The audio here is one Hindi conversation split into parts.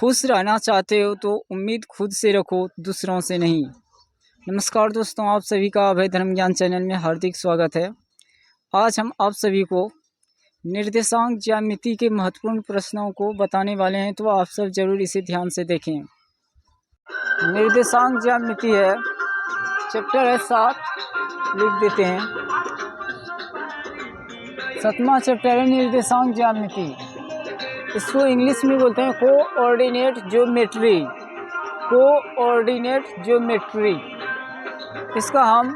खुश रहना चाहते हो तो उम्मीद खुद से रखो, दूसरों से नहीं। नमस्कार दोस्तों, आप सभी का अभय धर्म ज्ञान चैनल में हार्दिक स्वागत है। आज हम आप सभी को निर्देशांक ज्यामिति के महत्वपूर्ण प्रश्नों को बताने वाले हैं, तो आप सब जरूर इसे ध्यान से देखें। निर्देशांक ज्यामिति है, चैप्टर है 7, लिख देते हैं। 7वां चैप्टर है निर्देशांक ज्यामिति। इसको इंग्लिश में बोलते हैं कोऑर्डिनेट ज्योमेट्री। Coordinate geometry. इसका हम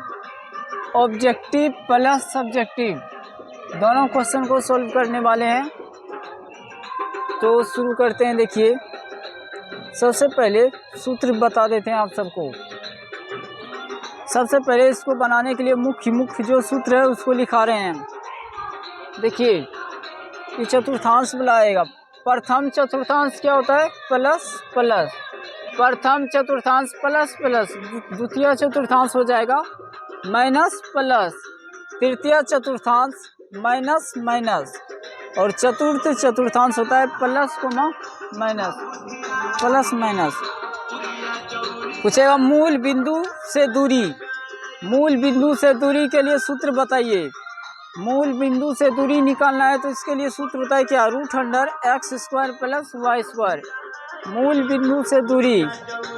ऑब्जेक्टिव प्लस सब्जेक्टिव दोनों क्वेश्चन को सॉल्व करने वाले हैं। तो शुरू करते हैं। देखिए, सबसे पहले सूत्र बता देते हैं आप सबको। सबसे पहले इसको बनाने के लिए मुख्य जो सूत्र है उसको लिखा रहे हैं। देखिए, ये चतुर्थांश बुलाएगा। प्रथम चतुर्थांश क्या होता है? Plus plus. प्रथम चतुर्थांश प्लस प्लस। द्वितीय चतुर्थांश हो जाएगा माइनस प्लस। तृतीय चतुर्थांश माइनस माइनस। और चतुर्थ चतुर्थांश होता है plus comma minus. Plus minus. पूछेगा मूल बिंदु से दूरी। मूल बिंदु से दूरी के लिए सूत्र बताइए। मूल बिंदु से दूरी निकालना है तो इसके लिए सूत्र होता है क्या? √x² plus y²। मूल बिंदु से दूरी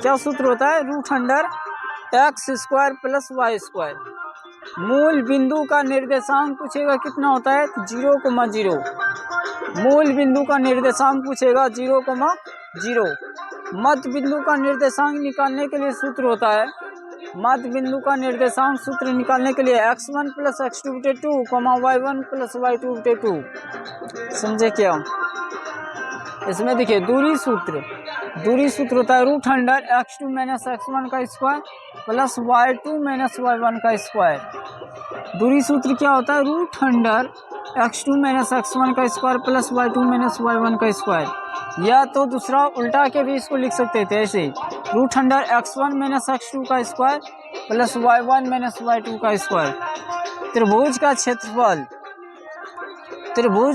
क्या सूत्र होता है? √x² plus y²। मूल बिंदु का निर्देशांक पूछेगा कितना होता है? 0,0। मूल बिंदु का निर्देशांक पूछेगा 0,0। मध्य बिंदु का निर्देशांक निकालने के लिए सूत्र होता है, मध्य बिंदु का निर्देशांक सूत्र निकालने के लिए x1 प्लस x2 बटे 2, y1 प्लस y2 बटे 2। समझे क्या? इसमें देखिए दूरी सूत्र होता है √x2 माइनस x1 का square plus y2 minus y1 का स्क्वायर। दूरी सूत्र क्या होता है? √x2 माइनस x1 का square plus y2 minus y1 का स्क्वायर। या तो दूसरा उल्टा के भी इसको लिख सकते थे ऐसे, √x1 माइनस x2 का square plus y1 minus y2 का स्क्वायर। त्रिभुज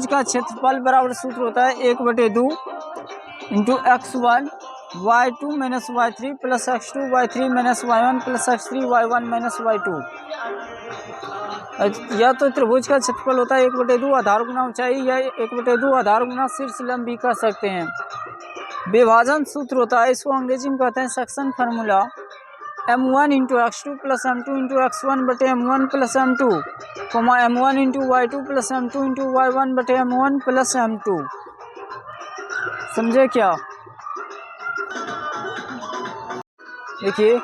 का क्षेत्रफल बराबर सूत्र होता है 1/2 into x1 y2 minus y3 plus x2 y3 minus y1 plus x3 y1 minus y2। या तो त्रिभुज का क्षेत्रफल होता है 1/2 आधार गुना ऊंचाई, या 1/2 आधार गुना शीर्ष लंबी कह सकते हैं। विभाजन सूत्र होता है, इसको अंग्रेजी में कहते हैं section formula, m1 into x2 plus m2 into x1 बटे m1 plus m2, m1 into y2 plus m2 into y1 बटे m1 प्लस m2। समझे क्या? देखिए,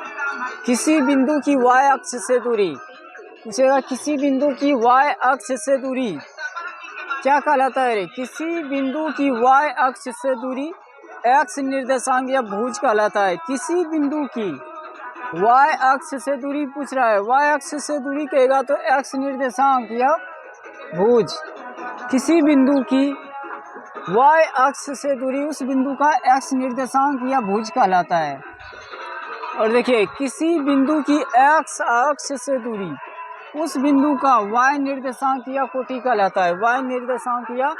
किसी बिंदु की y अक्ष से दूरी पूछेगा। किसी बिंदु की y अक्ष से दूरी क्या कहलाता है? किसी बिंदु की y अक्ष से दूरी x निर्देशांक या भुज कहलाता है। किसी बिंदु की y अक्ष से दूरी पूछ रहा है, y अक्ष से दूरी कहेगा तो x निर्देशांक या भुज। किसी बिंदु की y अक्ष से दूरी उस बिंदु का x निर्देशांक या भुज कहलाता है। और देखिए, किसी बिंदु की x अक्ष से दूरी उस बिंदु का y निर्देशांक या कोटि कहलाता है। y निर्देशांक या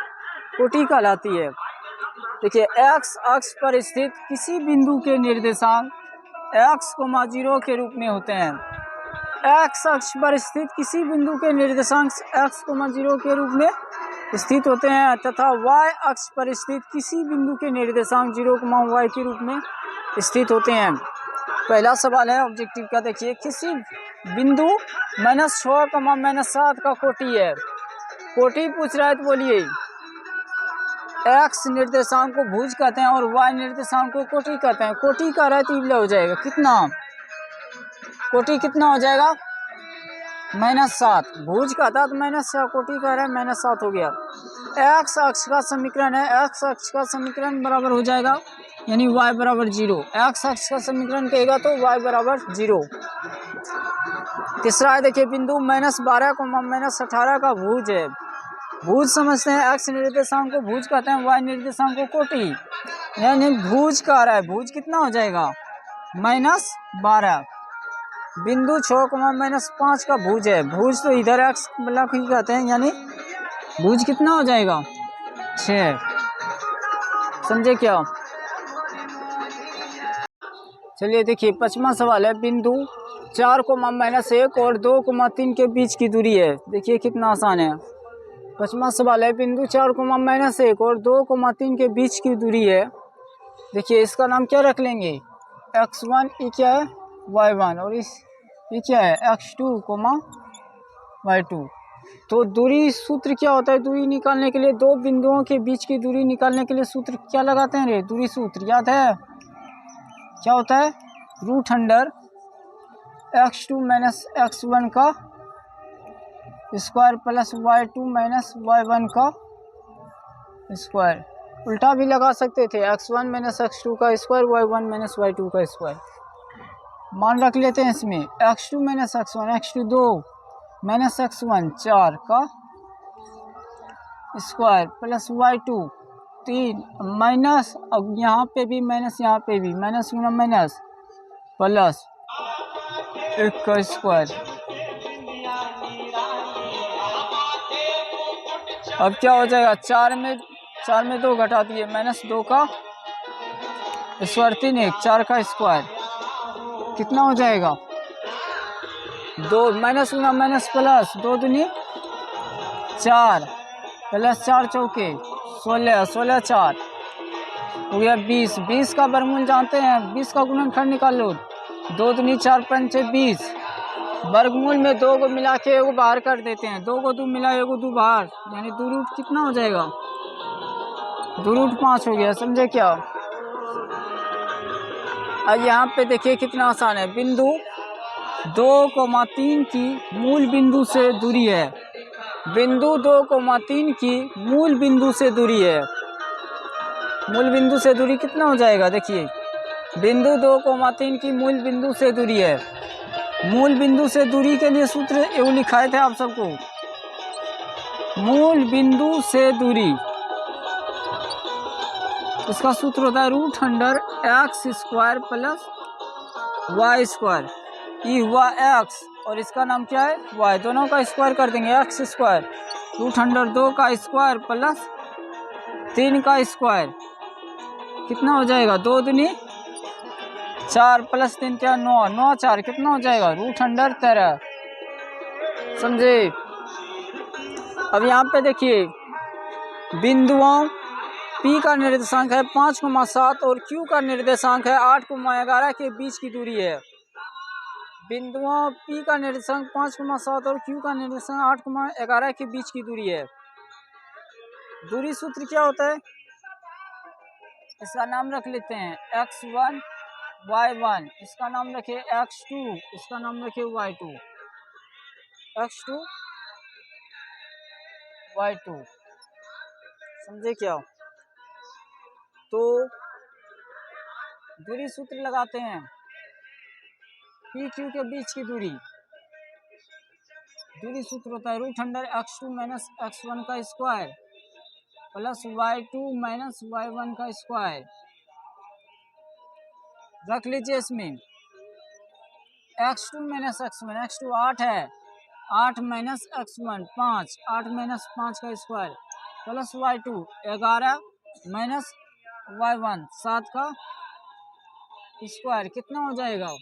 कोटि कहलाती है। देखिए, x अक्ष पर स्थित किसी बिंदु के निर्देशांक x, 0 के रूप में होते हैं। x अक्ष पर स्थित किसी बिंदु के निर्देशांक x, 0 के रूप में स्थित होते हैं, तथा y अक्ष पर स्थित किसी बिंदु के निर्देशांक 0, y के रूप में स्थित होते हैं। पहला सवाल है ऑब्जेक्टिव का। देखिए, किसी बिंदु -6, -7 का कोटि है। कोटि पूछ रहा है तो बोलिए, x निर्देशांक को भुज कहते हैं और y निर्देशांक को कोटि कहते हैं। कोटि का रहा है तो इबला हो जाएगा। कितना कोटि कितना हो जाएगा? -7। भुज का था तो -6, कोटि का रहा है -7 हो गया। x अक्ष का समीकरण है, x अक्ष का समीकरण बराबर हो जाएगा यानी y बराबर 0। x अक्ष का समीकरण कहेगा तो y बराबर 0। तीसरा है, देखिए, बिंदु -12, -18 का भुज है। भुज समझते हैं, x निर्देशांक को भुज कहते हैं, y निर्देशांक को कोटि, यानी भुज का रहा है। भुज कितना हो जाएगा? -12। बिंदु 6, -5 का भुज है। भुज तो इधर x मतलब ही कहते हैं, यानी भुज कितना हो जाएगा? 6। समझे क्या? चलिए देखिए 5वां सवाल है, बिंदु 4,-1 और 2,3 के बीच की दूरी है। देखिए कितना आसान है। 5वां सवाल है, बिंदु 4,-1 और 2,3 के बीच की दूरी है। देखिए इसका नाम क्या रख लेंगे, x1, ये क्या है y1, और ये क्या है x2, y2। तो दूरी सूत्र क्या होता है, दूरी निकालने के लिए, दो बिंदुओं के बीच की दूरी निकालने के लिए सूत्र क्या लगाते हैं रे, दूरी सूत्र याद है, क्या होता है, √x2 - x1 का स्क्वायर प्लस y2 - y1 का स्क्वायर। उल्टा भी लगा सकते थे, x1 - x2 का स्क्वायर, y1 - y2 का स्क्वायर। मान रख लेते हैं इसमें, x2 - x1, x2 2 - x1 4 का स्क्वायर प्लस y2 3 माइनस, अब यहाँ पे भी माइनस, यहाँ पे भी माइनस गुना माइनस प्लस 1 का स्क्वायर। अब क्या हो जाएगा, 4 में 2 घटा दिए, -2 का स्क्वायर 3 1 4 का स्क्वायर कितना हो जाएगा, 2 माइनस गुना माइनस प्लस 2 दूनी 4 प्लस 4 चौके 16 16 4 हो गया 20। 20 का वर्गमूल जानते हैं, 20 का गुणनखंड निकाल लो, 2 दूनी 4 पंचे 20। वर्गमूल में 2 को मिला के 1 बाहर कर देते हैं, 2 को 2 मिला 1 2 बाहर, यानी 2 रूट कितना हो जाएगा, 2 रूट 5 हो गया। समझे क्या। अब यहाँ पे देखिए कितना आसान है, बिंदु 2,3 की मूल बिंदु से दूरी है। बिंदु 2,3 की मूल बिंदु से दूरी है। मूल बिंदु से दूरी कितना हो जाएगा, देखिए बिंदु 2,3 की मूल बिंदु से दूरी है। मूल बिंदु से दूरी के लिए सूत्र एवं लिखाए थे आप सबको, मूल बिंदु से दूरी, इसका सूत्र होता है √x² प्लस y²। ये हुआ x और इसका नाम क्या है y, दोनों का स्क्वायर कर देंगे, x² √2 का स्क्वायर प्लस 3 का स्क्वायर कितना हो जाएगा, 2 दूनी 4 प्लस 3 क्या 9 9 4 कितना हो जाएगा, √13। समझे। अब यहाँ पे देखिए बिंदुओं P का निर्देशांक है 5,7 और Q का निर्देशांक है 8,11 के बीच की दूरी है। बिंदुओं P का निर्देशांक 5,7 और Q का निर्देशांक 8,11 के बीच की दूरी है। दूरी सूत्र क्या होता है, इसका नाम रख लेते हैं x1 y1, इसका नाम रखे x2, इसका नाम रखे y2, x2 y2। समझे क्या। तो दूरी सूत्र लगाते हैं, पी क्यू के बीच की दूरी, दूरी सूत्र होता है √x2 - x1 का स्क्वायर प्लस y2 - y1 का स्क्वायर। रख लीजिए इसमें x2 - x1, x2 8 है, 8 - x1 5, 8 - 5 का स्क्वायर प्लस y2 11 - y1 7 का स्क्वायर कितना हो जाएगा,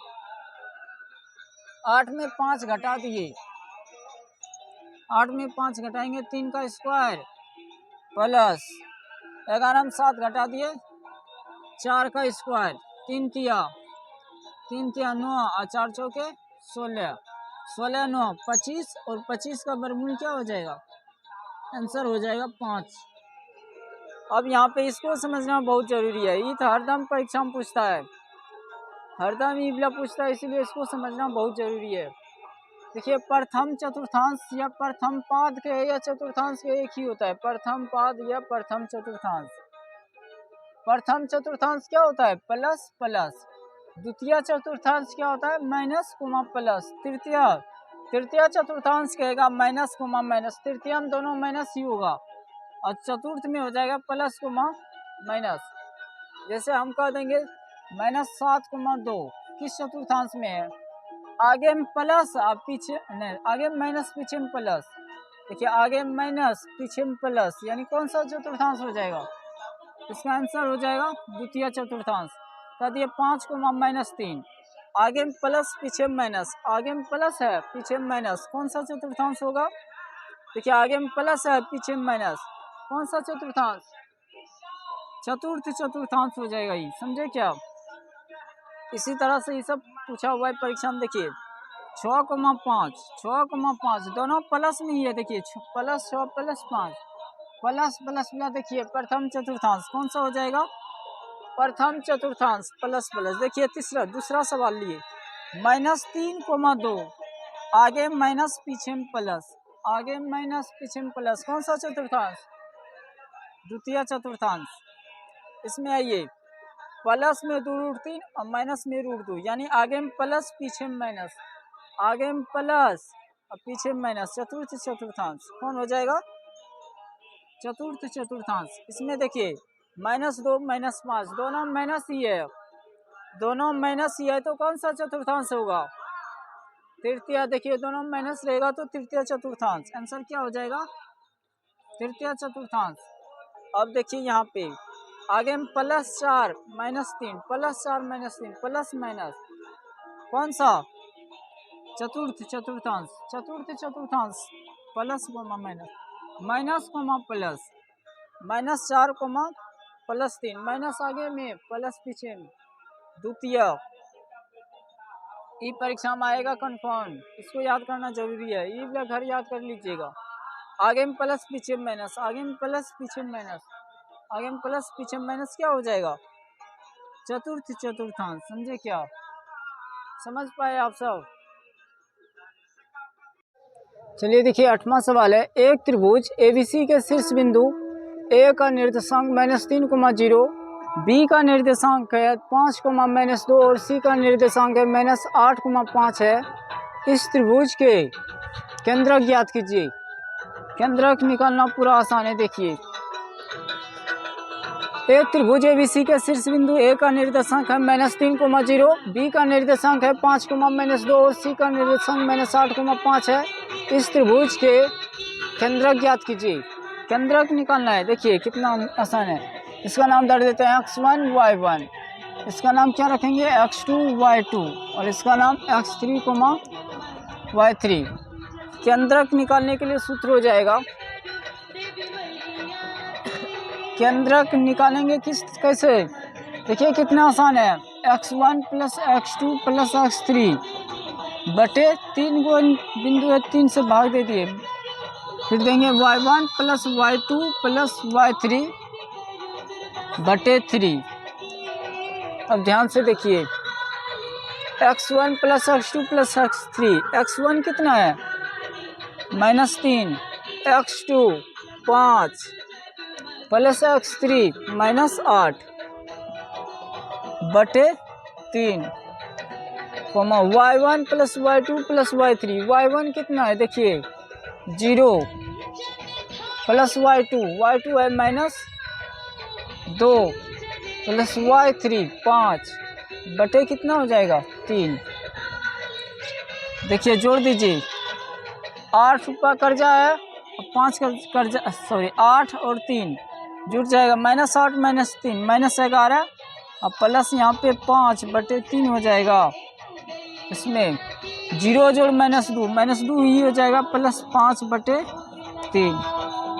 8 में 5 घटा दिए, 8 में 5 घटाएंगे 3 का स्क्वायर प्लस 11 में 7 घटा दिए 4 का स्क्वायर, 3 तिया 9 और 4 चौके 16, 16 9 25 और 25 का वर्गमूल क्या हो जाएगा, आंसर हो जाएगा 5। अब यहाँ पे इसको समझना बहुत जरूरी है, ये तो हरदम परीक्षा में पूछता है, हरदम ये वाला पूछता है, इसीलिए इसको समझना बहुत जरूरी है। देखिए प्रथम चतुर्थांश या प्रथम पाद के या चतुर्थांश के एक ही होता है, प्रथम पाद या प्रथम चतुर्थांश। प्रथम चतुर्थांश क्या होता है, प्लस प्लस। द्वितीय चतुर्थांश क्या होता है, माइनस कोमा प्लस। तृतीय चतुर्थांश कहेगा माइनस कोमा माइनस, तृतीय में दोनों माइनस ही होगा और चतुर्थ में हो जाएगा प्लस कोमा माइनस। जैसे हम कह देंगे -7,2 किस चतुर्थांश में है, आगे में प्लस और पीछे नहीं, आगे में माइनस पीछे में प्लस। देखिए आगे में माइनस पीछे में प्लस, यानी कौन सा चतुर्थांश हो जाएगा, इसका आंसर हो जाएगा द्वितीय चतुर्थांश। कर दिए 5 कोमा -3, आगे में प्लस पीछे माइनस, आगे में प्लस है पीछे माइनस, कौन सा चतुर्थांश होगा? देखिए आगे में प्लस है पीछे माइनस, कौन सा चतुर्थांश? चतुर्थ चतुर्थांश हो जाएगा ये, समझे क्या? इसी तरह से ये सब पूछा हुआ है परीक्षा में। देखिए 6,5 दोनों प्लस में ही है। देखिए plus 6 plus 5 plus plus plus, देखिए प्रथम चतुर्थांश कौन सा हो जाएगा? प्रथम चतुर्थांश प्लस प्लस। देखिए दूसरा सवाल लिए -3,2, आगे माइनस पीछे में प्लस, आगे माइनस पीछे में प्लस, कौन सा चतुर्थांश? द्वितीय चतुर्थांश। इसमें आइए प्लस में 2√3 और माइनस में √2, यानी आगे में प्लस पीछे में माइनस, आगे में प्लस और पीछे में माइनस, चतुर्थ चतुर्थांश कौन हो जाएगा? चतुर्थ चतुर्थांश। इसमें देखिए -2 -5 दोनों माइनस ही है, दोनों माइनस ही है, तो कौन सा चतुर्थांश होगा? तृतीय। देखिए दोनों माइनस रहेगा तो तृतीय चतुर्थांश, आंसर क्या हो जाएगा? तृतीय चतुर्थांश। अब देखिए यहाँ पे आगे में +4 -3 +4 -3 प्लस माइनस, कौन सा? चतुर्थ चतुर्थांश। चतुर्थ चतुर्थांश plus comma minus, minus comma plus, -4 comma +3, minus आगे में प्लस पीछे में, द्वितीय। ई परीक्षा में आएगा कंफर्म, इसको याद करना जरूरी है, ये घर याद कर लीजिएगा। आगे में प्लस पीछे में माइनस, आगे में प्लस पीछे में माइनस, आगे में प्लस पीछे में माइनस, क्या हो जाएगा? चतुर्थ चतुर्थांश। समझे क्या? समझ पाए आप सब? चलिए देखिए 8वां सवाल है, एक त्रिभुज ABC के शीर्ष बिंदु A का निर्देशांक -3,0, B का निर्देशांक है 5,-2 और C का निर्देशांक है -8,5 है। इस त्रिभुज के केंद्रक ज्ञात कीजिए। केंद्रक निकालना पूरा आसान है। देखिए एक त्रिभुज ABC के शीर्ष बिंदु A का निर्देशांक है -3,0, B का निर्देशांक है 5,-2 और C का निर्देशांक -8,5 है। इस त्रिभुज के केंद्रक ज्ञात कीजिए। केंद्रक निकालना है। देखिए कितना आसान है। इसका नाम दे देते हैं x1 y1, इसका नाम क्या रखेंगे? x2 y2 और इसका नाम x3 y3। केंद्रक निकालने के लिए सूत्र हो जाएगा, केंद्रक निकालेंगे कैसे? देखिए कितना आसान है, x1 + x2 + x3 बटे 3 को बिंदु है 3 से भाग दे दिए, फिर देंगे y1 + y2 + y3 बटे 3। अब ध्यान से देखिए x1 + x2 + x3, x1 कितना है? -3, x2 5 + x3 -8 बटे 3, y1 + y2 + y3, y1 कितना है? देखिए 0 + y2 है -2 + y3 5 बटे कितना हो जाएगा? 3। देखिए जोड़ दीजिए, 8 रुपया कर्जा है और 5 का कर्जा, 8 और 3 जुड़ जाएगा, -8 -3 -11 और प्लस यहाँ पे 5 बटे 3 हो जाएगा। इसमें 0 जोड़ -2 ही हो जाएगा, +5 बटे 3।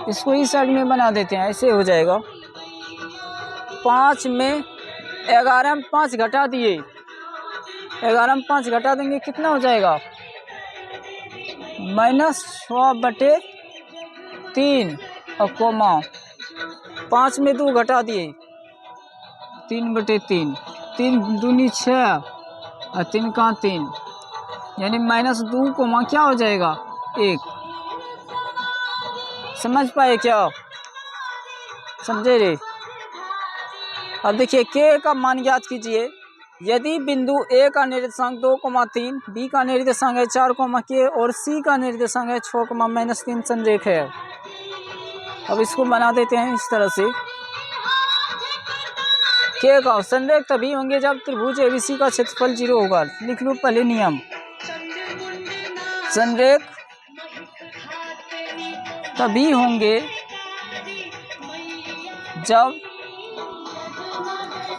इसको इस साइड में बना देते हैं, ऐसे हो जाएगा। 5 में 11 में 5 घटा दिए, 11 में 5 घटा देंगे, कितना हो जाएगा? -6 बटे 3 और कोमा 5 में 2 घटा दिए, 3 बटे 3, 3 दूनी 6 और 3 का 3, यानी -2 कोमा क्या हो जाएगा? 1। समझ पाए क्या? समझे रे? अब देखिए K का मान ज्ञात कीजिए। यदि बिंदु A का निर्देशांक 2,3, B का निर्देशांक है 4,K और C का निर्देशांक है 6,-3 संरेख है। अब इसको बना देते हैं इस तरह से। K का संरेख तभी होंगे जब त्रिभुज ABC का क्षेत्रफल 0 होगा। लिख लो पहले नियम, संरेख तभी होंगे जब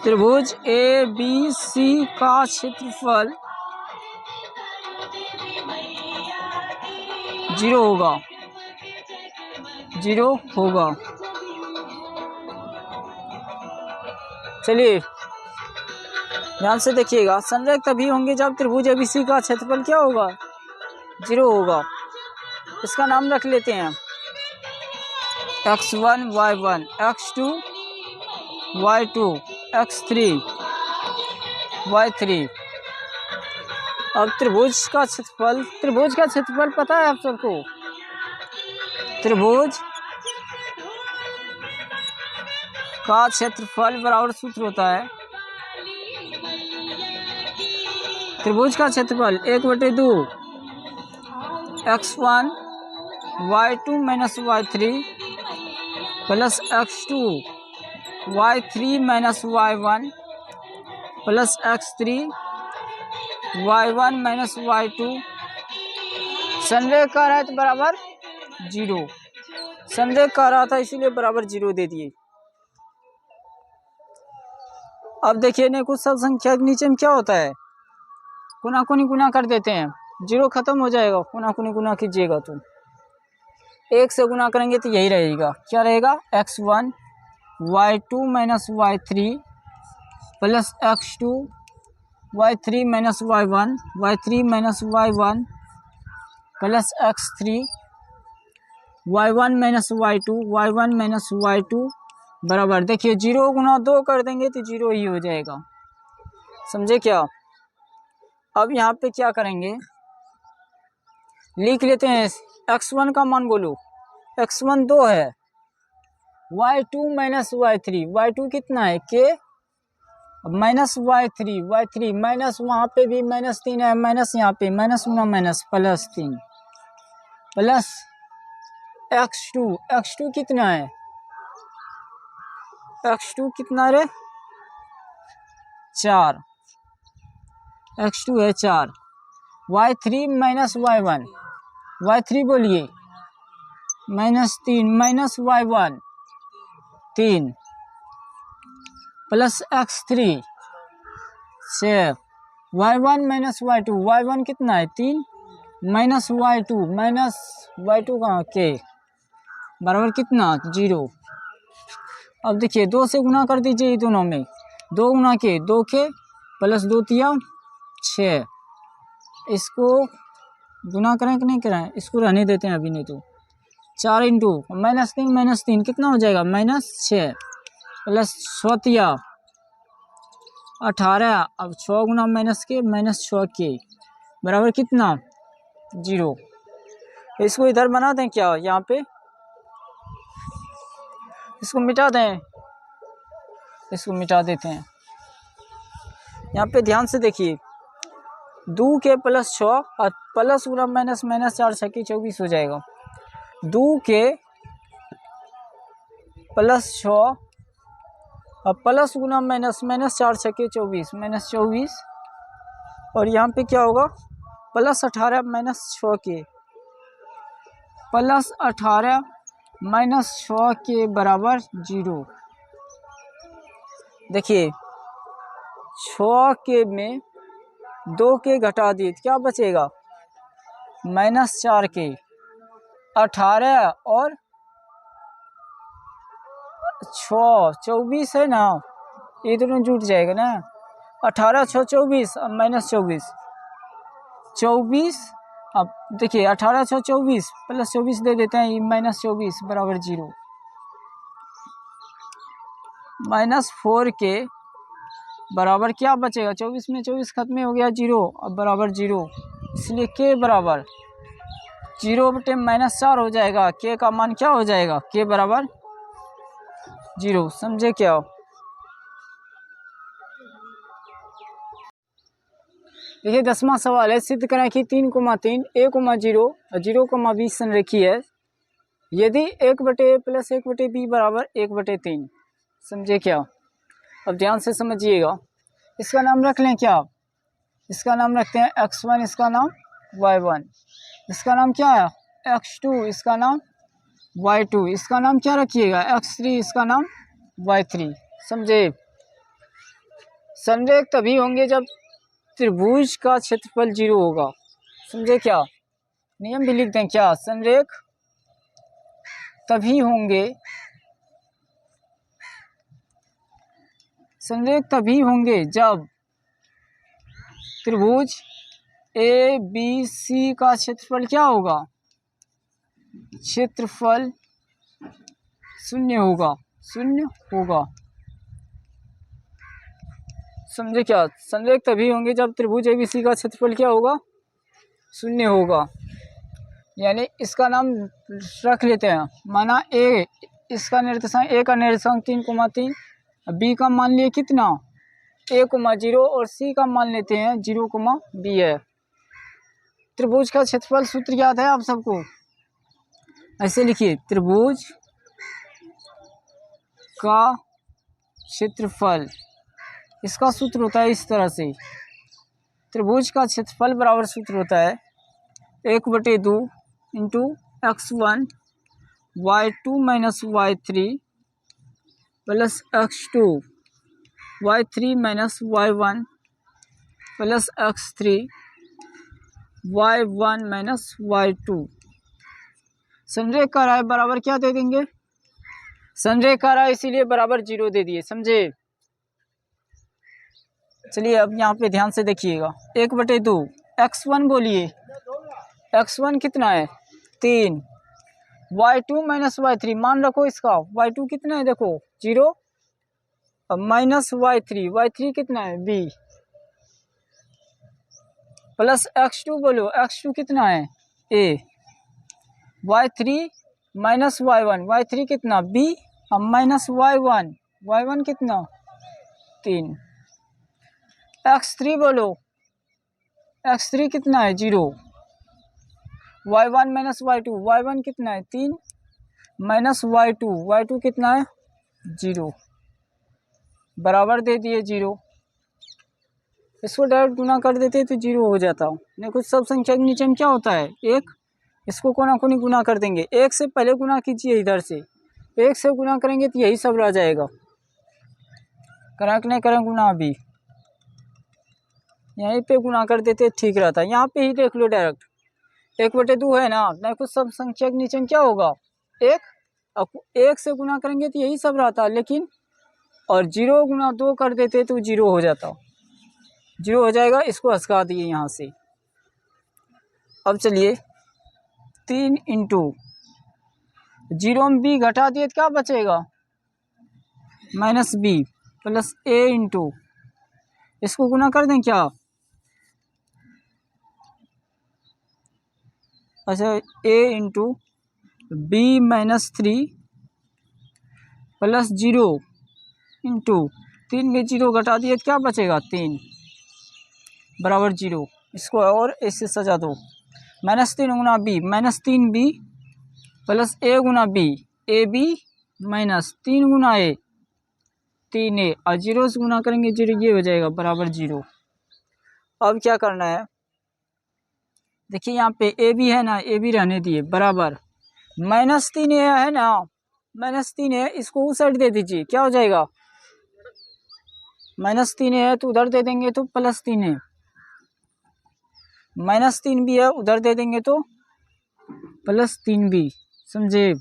त्रिभुज ए बी सी का क्षेत्रफल 0 होगा, 0 होगा। चलिए ध्यान से देखिएगा, संरेख तभी होंगे जब त्रिभुज एबीसी का क्षेत्रफल क्या होगा, 0 होगा। इसका नाम रख लेते हैं x1 y1, x2 y2, x3 y3। अब त्रिभुज का क्षेत्रफल पता है आप सबको? त्रिभुज का क्षेत्रफल बराबर सूत्र होता है, त्रिभुज का क्षेत्रफल 1/2 x1 y2 minus y3 plus x2 y3 minus y1 plus x3 y1 minus y2। संरेख का रहा था बराबर 0, संरेख का रहा था इसीलिए बराबर 0 दे दिए। अब देखिए ने कुछ सब संख्या के नीचे में क्या होता है, कुनाकुनी गुना कर देते हैं, 0 खत्म हो जाएगा। कुनाकुनी गुना कीजिएगा तो 1 से गुना करेंगे तो यही रहेगा, क्या रहेगा, x1 y2 minus y3 plus x2 y3 minus y1 y3 minus y1 plus x3 y1 minus y2 y1 minus y2 बराबर, देखिए 0 गुना 2 कर देंगे तो 0 ही हो जाएगा, समझे क्या। अब यहाँ पे क्या करेंगे, लिख लेते हैं x1 का मान बोलो, x1 2 है, y2 माइनस y3, y2 कितना है k माइनस y3 माइनस वहाँ पे भी -3 है, माइनस यहाँ पे माइनस गुना माइनस +3 प्लस x2 कितना है, x2 कितना रे 4, x2 है 4, y3 माइनस y1, y3 बोलिए -3 minus y1 3 plus x3 6, y1 minus y2, y1 कितना है 3 माइनस y2 कहाँ के बराबर कितना 0। अब देखिए 2 से गुना कर दीजिए दोनों में, 2 गुना के 2 के प्लस 2 तिया 6, इसको गुना करें कि नहीं करें, इसको रहने देते हैं अभी, नहीं तो 4 इंटू -3 कितना हो जाएगा -6 प्लस 6 तिया 18, अब 6 गुना -6 के बराबर कितना 0। इसको इधर बना दें क्या, यहाँ पे इसको मिटा दें, इसको मिटा देते हैं। यहाँ पे ध्यान से देखिए 2 के प्लस 6 और प्लस गुना -4 6 के 24 हो जाएगा, 2 के प्लस 6 और प्लस गुना -4 6 के 24 और यहाँ पे क्या होगा प्लस 18 -6 के प्लस 18 -6 के बराबर 0। देखिए 6 के में 2 के घटा दिए क्या बचेगा -4 के, 18 और 6 24 है ना, ये दोनों जुट जाएगा ना, 18 6 24 और -24 अब देखिए 18 6 24 प्लस 24 दे देते हैं, -24 बराबर 0। -4 के बराबर क्या बचेगा, 24 में 24 खत्म हो गया 0, अब बराबर 0, इसलिए के बराबर 0/-4 हो जाएगा, के का मान क्या हो जाएगा, के बराबर 0, समझे क्या। देखिए 10वां सवाल है, सिद्ध करें कि 3,3 a,0 और 0,b संरेखी है यदि 1/a प्लस 1/b बराबर 1/3, समझे क्या। अब ध्यान से समझिएगा, इसका नाम रख लें क्या, इसका नाम रखते हैं x1, इसका नाम y1, इसका नाम क्या है x2, इसका नाम y2, इसका नाम क्या रखिएगा x3, इसका नाम y3, समझे। संरेख तभी होंगे जब त्रिभुज का क्षेत्रफल 0 होगा। समझे क्या? नियम भी लिख दें क्या? संरेख तभी होंगे, संरेख तभी होंगे जब त्रिभुज ए बी सी का क्षेत्रफल क्या होगा? क्षेत्रफल 0 होगा, 0 होगा। समझे क्या? संरेख तभी होंगे जब त्रिभुज एबीसी का क्षेत्रफल क्या होगा? 0 होगा। यानी इसका नाम रख लेते हैं, माना ए, इसका निर्देशांक, ए का निर्देशांक 3,3, बी का मान लिए कितना? a,0 और सी का मान लेते हैं 0,b है। त्रिभुज का क्षेत्रफल सूत्र याद है आप सबको? ऐसे लिखिए, त्रिभुज का क्षेत्रफल, इसका सूत्र होता है इस तरह से, त्रिभुज का क्षेत्रफल बराबर सूत्र होता है 1/2 into x1 y2 minus y3 plus x2 y3 minus y1 plus x3 y1 minus y2। संरेख का रहा है बराबर क्या दे देंगे? संरेख का रहा है इसीलिए बराबर 0 दे दिए। समझे? चलिए अब यहाँ पे ध्यान से देखिएगा, 1/2 x1 बोलिए, x1 कितना है? 3, y2 माइनस y3 मान रखो इसका, y2 कितना है देखो 0, अब माइनस y3 कितना है b, प्लस x2 बोलो, x2 कितना है a, y3 माइनस y3 कितना b, अब माइनस y1 कितना 3, x3 बोलो, x3 कितना है 0, y1 माइनस y1 कितना है 3 माइनस y2 कितना है 0, बराबर दे दिए 0। इसको डायरेक्ट गुना कर देते तो 0 हो जाता। नहीं कुछ सब संख्या के नीचे में क्या होता है 1, इसको कोना कोनी गुना कर देंगे, 1 से पहले गुना कीजिए, इधर से 1 से गुना करेंगे तो यही सब रह जाएगा। करा कि नहीं करें गुना? अभी यहीं पे गुना कर देते ठीक रहता है। यहाँ पे ही देख लो डायरेक्ट 1/2 है ना, नहीं कुछ सब संख्या के नीचे में क्या होगा 1, अब 1 से गुना करेंगे तो यही सब रहता, लेकिन और 0 गुना 2 कर देते तो 0 हो जाता, 0 हो जाएगा। इसको हटा दिए यहाँ से। अब चलिए 3 इंटू 0 में b घटा दिए तो क्या बचेगा minus b plus a into, इसको गुना कर दें क्या? अच्छा, a into b minus 3 plus 0 into 3 में 0 घटा दिए तो क्या बचेगा 3 बराबर 0। इसको और ऐसे सजा दो, minus 3 Guna b minus 3b plus a Guna b ab minus 3 Guna a 3a, और 0 से गुना करेंगे 0, ये हो जाएगा बराबर 0। अब क्या करना है देखिए, यहाँ पे ए बी है ना, ए बी रहने दिए बराबर माइनस 3a है ना, माइनस 3 है, इसको उस साइड दे दीजिए, क्या हो जाएगा माइनस 3 है तो उधर दे देंगे तो प्लस 3 है, माइनस 3 भी है उधर दे देंगे तो प्लस 3 भी। समझे?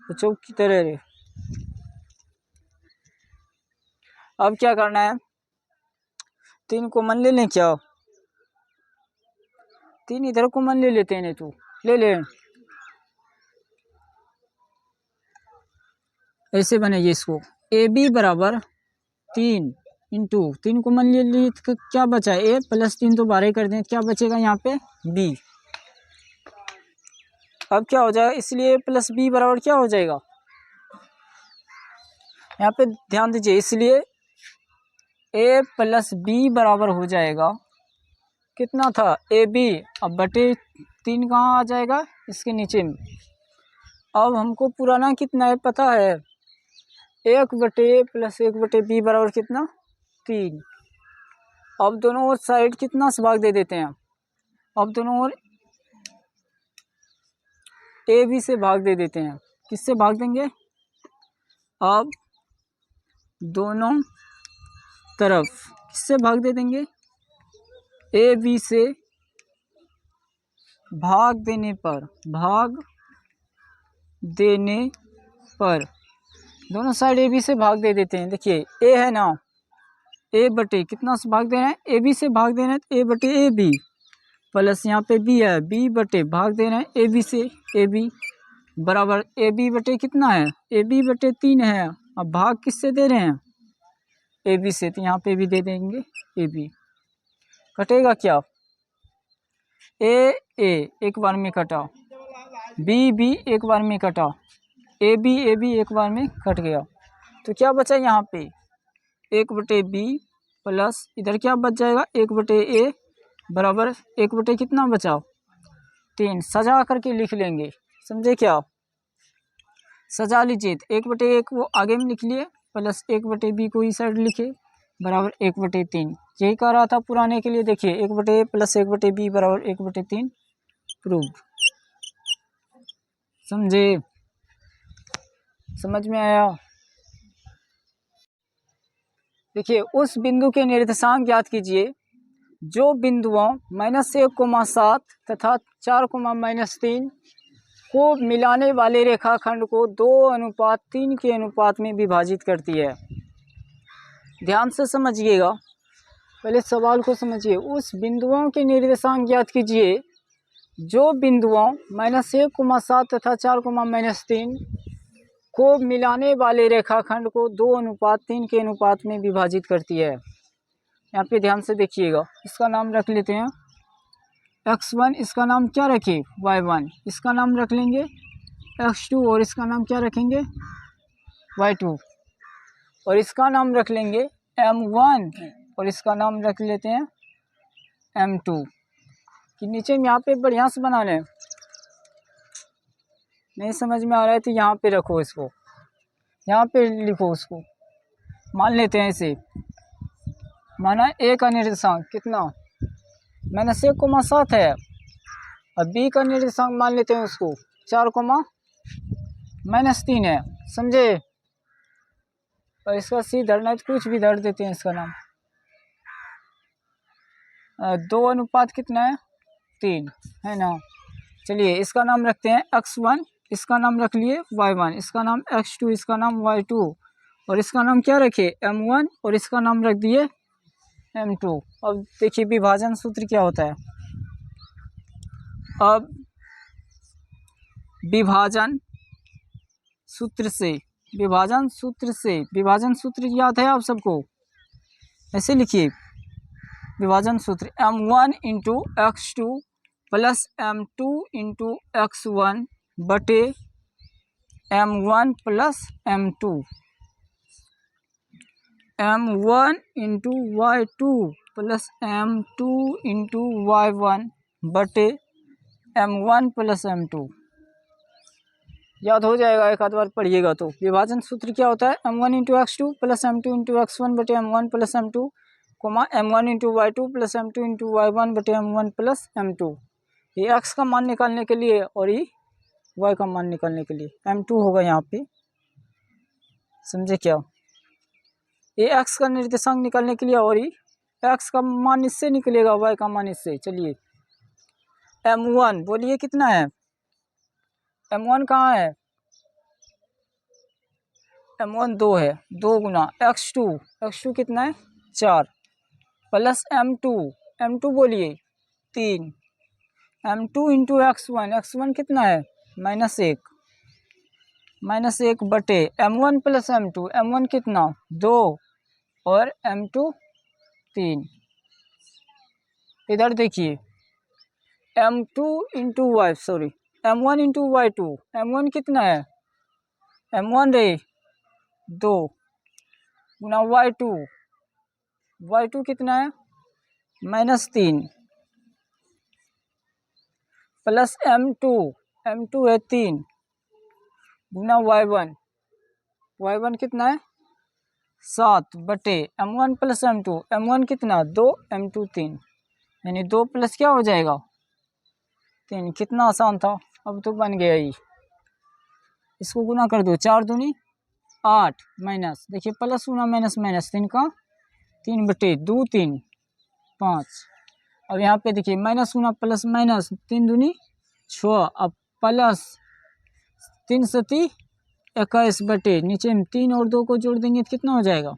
बच्चों की तरह रे। अब क्या करना है, 3 कॉमन ले लें क्या? 3 इधर कॉमन ले लेते हैं, तो ले लें, ऐसे बनेगी इसको ए बी बराबर 3 इंटू 3 कॉमन ले ली तो क्या बचा ए प्लस 3 तो 12 कर दें, क्या बचेगा यहाँ पे बी। अब क्या हो जाएगा, इसलिए प्लस बी बराबर क्या हो जाएगा, यहाँ पे ध्यान दीजिए, इसलिए ए प्लस बी बराबर हो जाएगा कितना था ए बी, अब बटे 3 कहाँ आ जाएगा इसके नीचे में। अब हमको पुराना कितना है पता है, 1/a प्लस 1/b बराबर कितना 3। अब दोनों ओर साइड कितना से भाग दे देते हैं, अब दोनों ओर ए बी से भाग दे देते हैं, किससे भाग देंगे, अब दोनों तरफ किससे भाग दे देंगे, ए बी से भाग देने पर दोनों साइड ए बी से भाग दे देते हैं। देखिए ए है ना, ए बटे कितना से भाग देना है, ए बी से भाग देना है, तो ए बटे ए बी प्लस यहाँ पे बी है, बी बटे भाग देना है ए बी से, ए बी बराबर ए बी बटे कितना है, ए बी बटे 3 है। अब भाग किससे दे रहे हैं, ए बी से, तो यहाँ पे भी दे देंगे ए बी। कटेगा क्या, ए एक बार में कटा, बी एक बार में कटा, ए बी एक बार में कट गया। तो क्या बचा यहाँ पे, 1/b प्लस इधर क्या बच जाएगा, 1/a बराबर 1 कितना बचा, 3। सजा करके लिख लेंगे, समझे क्या, सजा लीजिए। 1/a को आगे में लिख लिए प्लस 1/b को इस साइड लिखे बराबर 1/3। यही कह रहा था पुराने के लिए। देखिए 1/a प्लस 1/b बराबर 1/3 प्रूव। समझे, समझ में आया। देखिए उस बिंदु के निर्देशांक ज्ञात कीजिए जो बिंदुओं -1,7 तथा 4,-3 को मिलाने वाले रेखाखंड को 2:3 के अनुपात में विभाजित करती है। ध्यान से समझिएगा, पहले सवाल को समझिए। उस बिंदुओं के निर्देशांक ज्ञात कीजिए जो बिंदुओं -1,7 तथा 4,-3 को मिलाने वाले रेखाखंड को 2:3 के अनुपात में विभाजित करती है। यहाँ पे ध्यान से देखिएगा, इसका नाम रख लेते हैं x1, इसका नाम क्या रखें y1, इसका नाम रख लेंगे x2 और इसका नाम क्या रखेंगे y2, और इसका नाम रख लेंगे m1 और इसका नाम रख लेते हैं m2। कि नीचे में यहाँ पे बढ़िया से बना लें, नहीं समझ में आ रहा है तो यहाँ पे रखो, इसको यहाँ पे लिखो, उसको मान लेते हैं इसे। माना ए का निर्देशांक कितना -1,7 है, और बी का निर्देशांक मान लेते हैं उसको 4,-3 है, समझे। और इसका सी धरना है तो कुछ भी धर देते हैं, इसका नाम 2 कितना है 3 है ना। चलिए इसका नाम रखते हैं x1, इसका नाम रख लिए y1, इसका नाम x2, इसका नाम y2, और इसका नाम क्या रखे m1 और इसका नाम रख दिए m2। अब देखिए विभाजन सूत्र क्या होता है। अब विभाजन सूत्र याद है आप सबको, ऐसे लिखिए विभाजन सूत्र m1 into x2 plus m2 into x1 बटे m1 plus m2, m1 into y2 plus m2 into y1 बटे m1 प्लस m2। याद हो जाएगा, एक आध बार पढ़िएगा तो। विभाजन सूत्र क्या होता है, m1 into x2 plus m2 into x1 बटे m1 plus m2, m1 into y2 plus m2 into y1 बटे m1 प्लस m2। ये x का मान निकालने के लिए और ये y का मान निकालने के लिए m2 होगा यहाँ पे, समझे क्या। ये x का निर्देशांक निकालने के लिए और ये x का मान इससे निकलेगा, y का मान इससे। चलिए m1 बोलिए कितना है, m1 कहाँ है, m1 2 है, 2 गुना x2 कितना है 4 प्लस m2 बोलिए 3, m2 इंटू x1 कितना है -1 बटे m1 प्लस m1 कितना 2 और m2 3। इधर देखिए m1 इंटू y2, m1 कितना है m1 रे 2 गुना y2 कितना है -3 प्लस m2 है 3 गुना y1 कितना है 7 बटे m1 प्लस m1 कितना 2 m2 3, यानी 2 प्लस क्या हो जाएगा 3। कितना आसान था, अब तो बन गया ही। इसको गुना कर दो, 4 दूनी 8 माइनस, देखिए प्लस गुना माइनस माइनस, 3 का 3 बटे 2 3 5। अब यहाँ पे देखिए माइनस गुना प्लस माइनस, 3 दूनी 6, अब प्लस 3 सती 21 बटे नीचे में 3 और 2 को जोड़ देंगे तो कितना हो जाएगा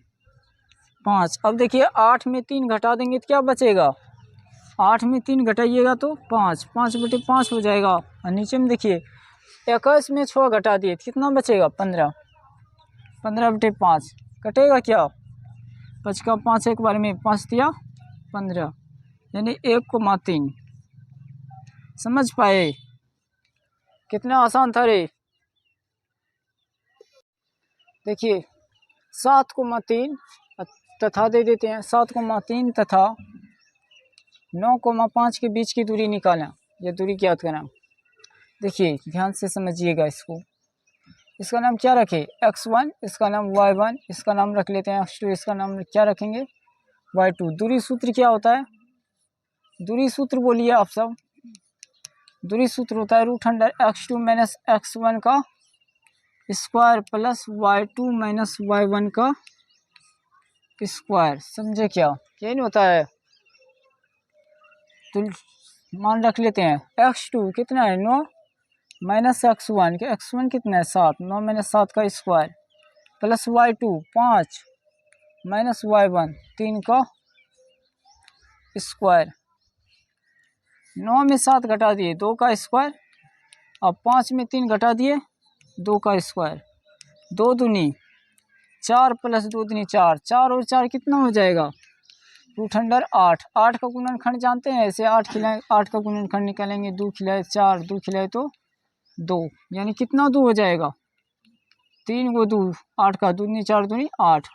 5। अब देखिए 8 में 3 घटा देंगे तो क्या बचेगा, 8 में 3 घटाइएगा तो 5, 5 बटे 5 हो जाएगा। और नीचे में देखिए 21 में 6 घटा दिए तो कितना बचेगा 15, 15 बटे 5 कटेगा क्या, 5 का 5 एक बार में 5 दिया 15, यानी 1,3। समझ पाए, कितना आसान था रे। देखिए 7,3 तथा दे देते हैं 7,3 तथा 9,5 के बीच की दूरी निकालें, ये दूरी ज्ञात करना। देखिए ध्यान से समझिएगा इसको, इसका नाम क्या रखें x1, इसका नाम y1, इसका नाम रख लेते हैं x2, इसका नाम क्या रखेंगे y2। दूरी सूत्र क्या होता है, दूरी सूत्र बोलिए आप सब, दूरी सूत्र होता है √x2 माइनस x1 का square plus y2 minus y1 का स्क्वायर। समझे क्या, यही नहीं होता है। तो मान रख लेते हैं x2 कितना है 9 माइनस x1 के x1 कितना है 7, 9 माइनस 7 का square plus y2 5 minus y1 3 का स्क्वायर। 9 में 7 घटा दिए 2 का स्क्वायर, अब 5 में 3 घटा दिए 2 का स्क्वायर, 2 दूनी 4 प्लस 2 दूनी 4, 4 और 4 कितना हो जाएगा √8। 8 का गुणनखंड जानते हैं, ऐसे 8 खिलाए 8 का गुणनखंड निकालेंगे, 2 खिलाए 4, 2 खिलाए तो 2, यानी कितना 2 हो जाएगा 3 को 2 8 का 2 दूनी 4 दूनी 8।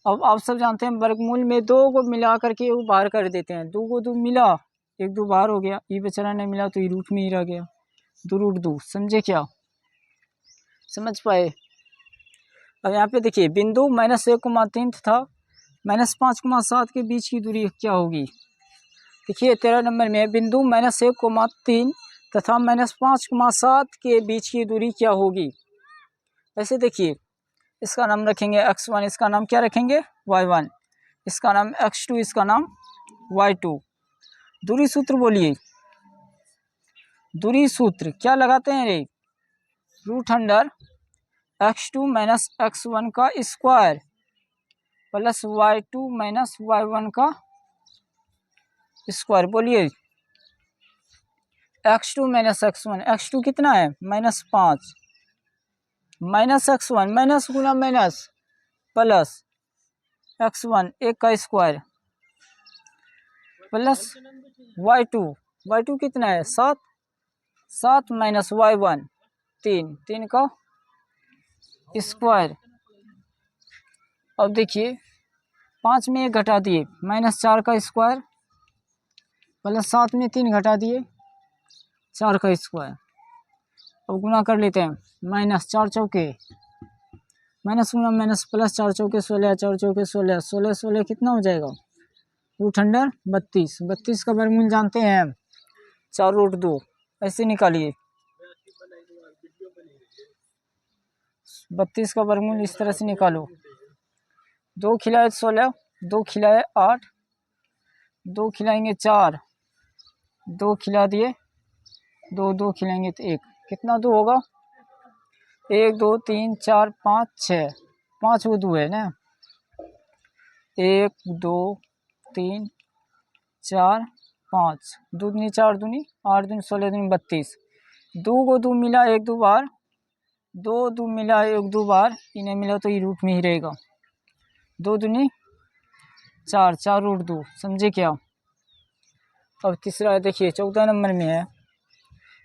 अब आप सब जानते हैं वर्गमूल में 2 को मिला करके वो बाहर कर देते हैं, 2 को 2 मिला 1 2 बाहर हो गया, ये बेचारा नहीं मिला तो ये रूट में ही रह गया 2√2। समझे क्या, समझ पाए। अब यहाँ पे देखिए बिंदु -1,3 तथा -5,7 के बीच की दूरी क्या होगी। देखिए 13 नंबर में बिंदु -1,3 तथा -5,7 के बीच की दूरी क्या होगी। वैसे देखिए इसका नाम रखेंगे x1, इसका नाम क्या रखेंगे y1, इसका नाम x2, इसका नाम y2। दूरी सूत्र बोलिए, दूरी सूत्र क्या लगाते हैं रे √x2 माइनस x1 का square plus y2 minus y1 का स्क्वायर। बोलिए x2 माइनस x1, x2 कितना है -5 माइनस x1 माइनस गुना माइनस प्लस x1 1 का स्क्वायर प्लस y2 कितना है 7, 7 माइनस y1 3, 3 का स्क्वायर। अब देखिए 5 में 1 घटा दिए -4 का स्क्वायर प्लस 7 में 3 घटा दिए 4 का स्क्वायर। अब गुना कर लेते हैं -4 चौके माइनस गुना माइनस प्लस 4 चौके 16, 4 चौके 16, 16 16 कितना हो जाएगा √32। 32 का वर्गमूल जानते हैं हम 4√2, ऐसे निकालिए 32 का वर्गमूल इस तरह से निकालो, 2 खिलाए 16, 2 खिलाए 8, 2 खिलाएंगे 4, 2 खिला दिए 2, 2 खिलाएंगे तो 1, कितना 2 होगा 1 2 3 4 5 6, 5 वो 2 है ना, 1 2 3 4 5, 2 दूनी 4 दूनी 8 दूनी 16 दूनी 32, 2 को 2 मिला 1 2 बार, 2 2 मिला 1 2 बार, इन्हें मिला तो ये रूट में ही रहेगा, 2 दूनी 4, 4√2। समझे क्या। अब तीसरा देखिए 14 नंबर में है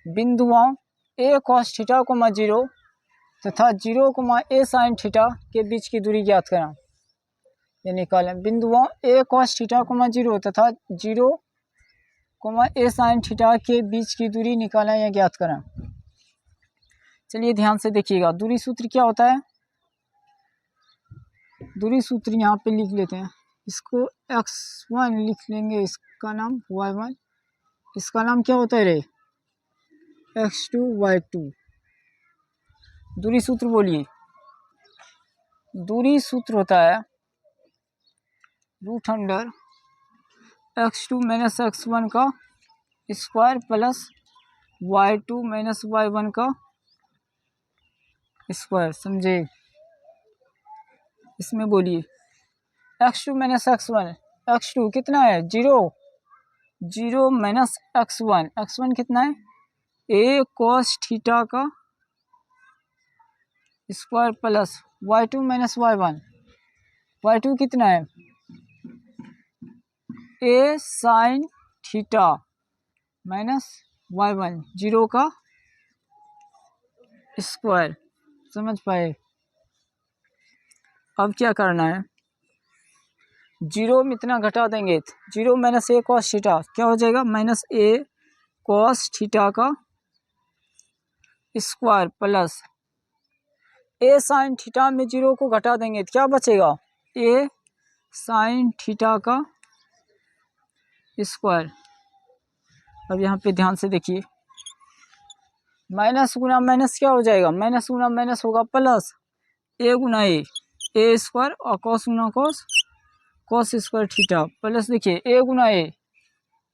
बिंदुओं a cos थीटा, 0 तथा 0, a sin थीटा के बीच की दूरी ज्ञात करें। ये निकालें बिंदुओं a cos थीटा, 0 तथा 0, a sin थीटा के बीच की दूरी निकालें या ज्ञात करें। चलिए ध्यान से देखिएगा, दूरी सूत्र क्या होता है, दूरी सूत्र यहाँ पे लिख लेते हैं, इसको x1 लिख लेंगे, इसका नाम y1, इसका नाम क्या होता है रे x2 y2। दूरी सूत्र बोलिए दूरी सूत्र होता है root under x2 minus x1 का square plus y2 minus y1 का स्क्वायर। समझे? इसमें बोलिए x2 माइनस x1, x2 कितना है 0, 0 माइनस x1, x1 कितना है a cos थीटा का square plus y2 minus y1, y2 कितना है a sine theta minus y1 0 का स्क्वायर। समझ पाए? अब क्या करना है, 0 में इतना घटा देंगे, 0 माइनस a cos थीटा क्या हो जाएगा माइनस a cos थीटा का square plus a sine theta में 0 को घटा देंगे तो क्या बचेगा a साइन थीटा का स्क्वायर। अब यहाँ पे ध्यान से देखिए, माइनस गुना माइनस क्या हो जाएगा, माइनस गुना माइनस होगा प्लस a गुना a स्क्वायर और कॉस गुना cos, cos square theta plus देखिए a गुना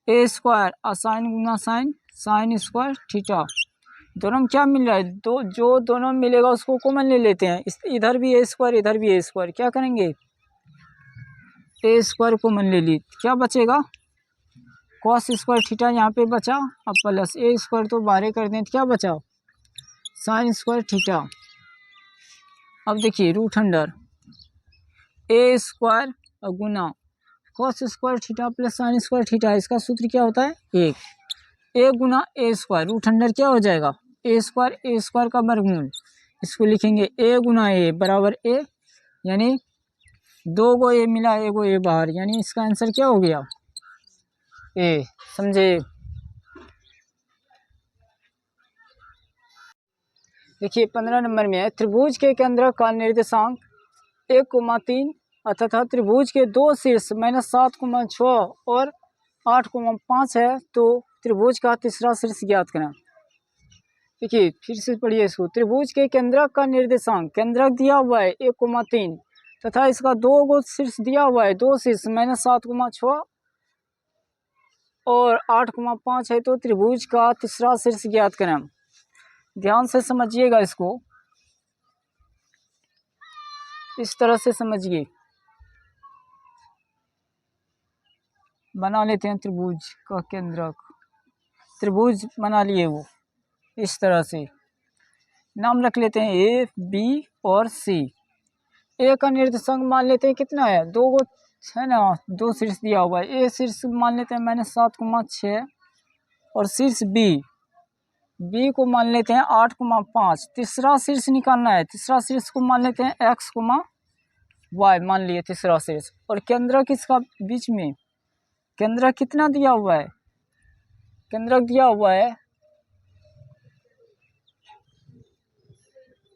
a स्क्वायर और साइन गुना साइन, साइन स्क्वायर थीटा। दोनों में क्या मिल रहा है, जो दोनों मिलेगा उसको कॉमन ले लेते हैं, इधर भी a स्क्वायर इधर भी a स्क्वायर, क्या करेंगे a स्क्वायर कॉमन ले ली, क्या बचेगा कॉस स्क्वायर थीटा यहाँ पे बचा अब प्लस a स्क्वायर तो बाहर कर दें तो क्या बचा साइन स्क्वायर थीटा। अब देखिए रूट अंडर a स्क्वायर और गुना cos square theta plus sine square theta, इसका सूत्र क्या होता है 1, a गुना a स्क्वायर रूट अंडर क्या हो जाएगा a स्क्वायर का वर्गमूल, इसको लिखेंगे a गुना a बराबर a, यानी 2 गो a मिला 1 गो a बाहर, यानी इसका आंसर क्या हो गया a। समझे? देखिए 15 नंबर में है, त्रिभुज के केंद्र का निर्देशांक 1,3 तथा त्रिभुज के दो शीर्ष -7,6 और 8,5 है, तो त्रिभुज का तीसरा शीर्ष ज्ञात करें। देखिए फिर से पढ़िए इसको, त्रिभुज के केंद्रक का निर्देशांक, केंद्रक दिया हुआ है 1,3 तथा इसका दो गो शीर्ष दिया हुआ है, दो शीर्ष -7,6 और 8,5 है, तो त्रिभुज का तीसरा शीर्ष ज्ञात करें। ध्यान से समझिएगा इसको, इस तरह से समझिए, बना लेते हैं त्रिभुज का केंद्रक, त्रिभुज बना लिए वो इस तरह से, नाम रख लेते हैं ए बी और सी। ए का निर्देशांक मान लेते हैं कितना है, दो गो है ना, दो शीर्ष दिया हुआ है, ए शीर्ष मान लेते हैं -7,6 और शीर्ष बी को मान लेते हैं 8,5। तीसरा शीर्ष निकालना है, तीसरा शीर्ष को मान लेते हैं x, y मान लिए तीसरा शीर्ष, और केंद्रक इसका बीच में, केंद्रक कितना दिया हुआ है, केंद्रक दिया हुआ है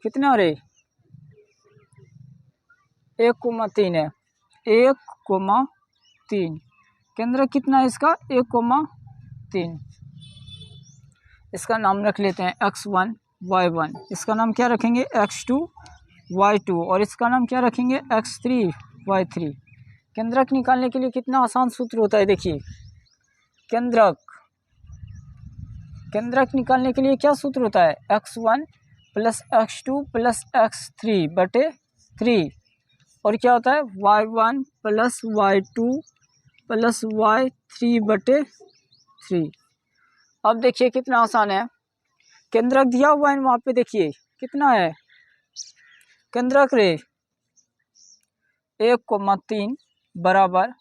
कितना रे 1,3 है, 1,3 केंद्रक कितना है इसका 1,3। इसका नाम रख लेते हैं x1 y1, इसका नाम क्या रखेंगे x2 y2 और इसका नाम क्या रखेंगे x3 y3। केंद्रक निकालने के लिए कितना आसान सूत्र होता है, देखिए केंद्रक निकालने के लिए क्या सूत्र होता है x1 plus x2 plus x3 बटे 3, और क्या होता है y1 plus y2 plus y3 बटे 3। अब देखिए कितना आसान है, केंद्रक दिया हुआ है वहाँ पे, देखिए कितना है केंद्रक रे 1,3 बराबर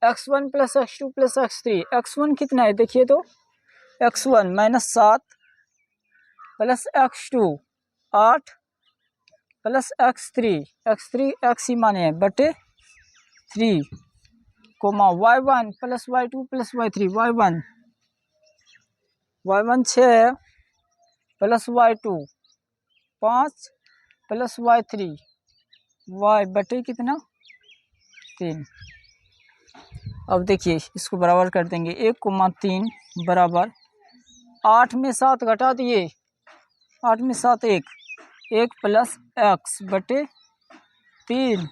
x1 plus x2 plus x3। x1 कितना है देखिए तो x1 -7 plus x2 8 plus x3 x ही माने हैं बटे 3, y1 plus y2 plus y3, y1 6 plus y2 5 plus y3 y बटे कितना 3। अब देखिए इसको बराबर कर देंगे, 1,3 बराबर 8 में 7 घटा दिए, 8 में 7 1 प्लस x बटे 3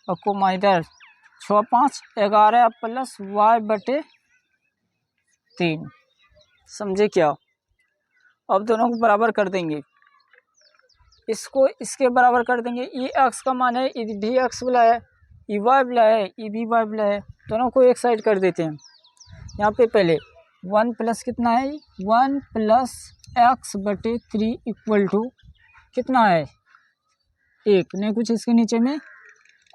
और कोमा इधर 6 5 11 प्लस वाई बटे 3। समझे क्या? अब दोनों को बराबर कर देंगे, इसको इसके बराबर कर देंगे। ई एक्स का मान है, ई भी एक्स बोला है, ई वाई बोला है, ई भी वाई बोला है, दोनों को एक साइड कर देते हैं। यहाँ पे पहले 1 प्लस कितना है, 1 प्लस एक्स बटे 3 इक्वल टू कितना है 1। नहीं कुछ इसके नीचे में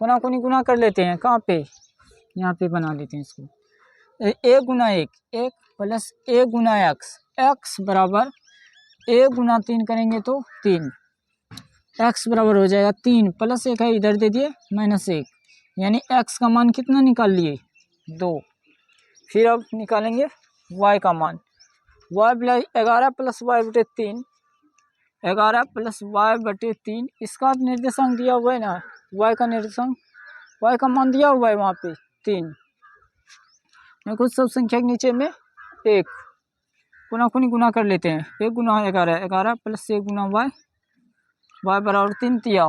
गुना कोनी गुना कर लेते हैं। कहाँ पे? यहाँ पे बना लेते हैं इसको। 1 गुना 1 प्लस 1 गुना एक्स, एक्स बराबर 1 गुना 3 करेंगे तो 3, एक्स बराबर हो जाएगा 3 प्लस 1 है इधर दे दिए -1, यानी एक्स का मान कितना निकाल लिए 2। फिर अब निकालेंगे वाई का मान, वाई 11 प्लस वाई बटे 3, 11 प्लस वाई बटे 3, इसका निर्देशांक दिया हुआ है ना, वाई का निर्देशांक, वाई का मान दिया हुआ है वहाँ पे 3। कुछ सब संख्या के नीचे में 1 गुना खुनी गुना कर लेते हैं। 1 गुना 11, 11 प्लस 1 गुना वाई, वाई बराबर 3 दिया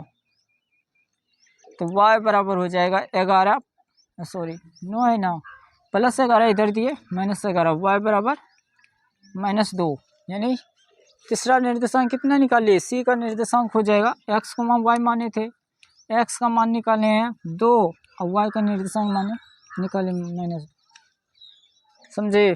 तो वाई बराबर हो जाएगा 11, सॉरी 9 है ना, प्लस 11 इधर दिए -11, वाई बराबर -2, यानी तीसरा निर्देशांक कितना निकालिए, सी का निर्देशांक हो जाएगा। एक्स को मान वाई माने थे, एक्स का मान निकाले हैं 2 और वाई का निर्देशांक माने निकाले -2। समझे?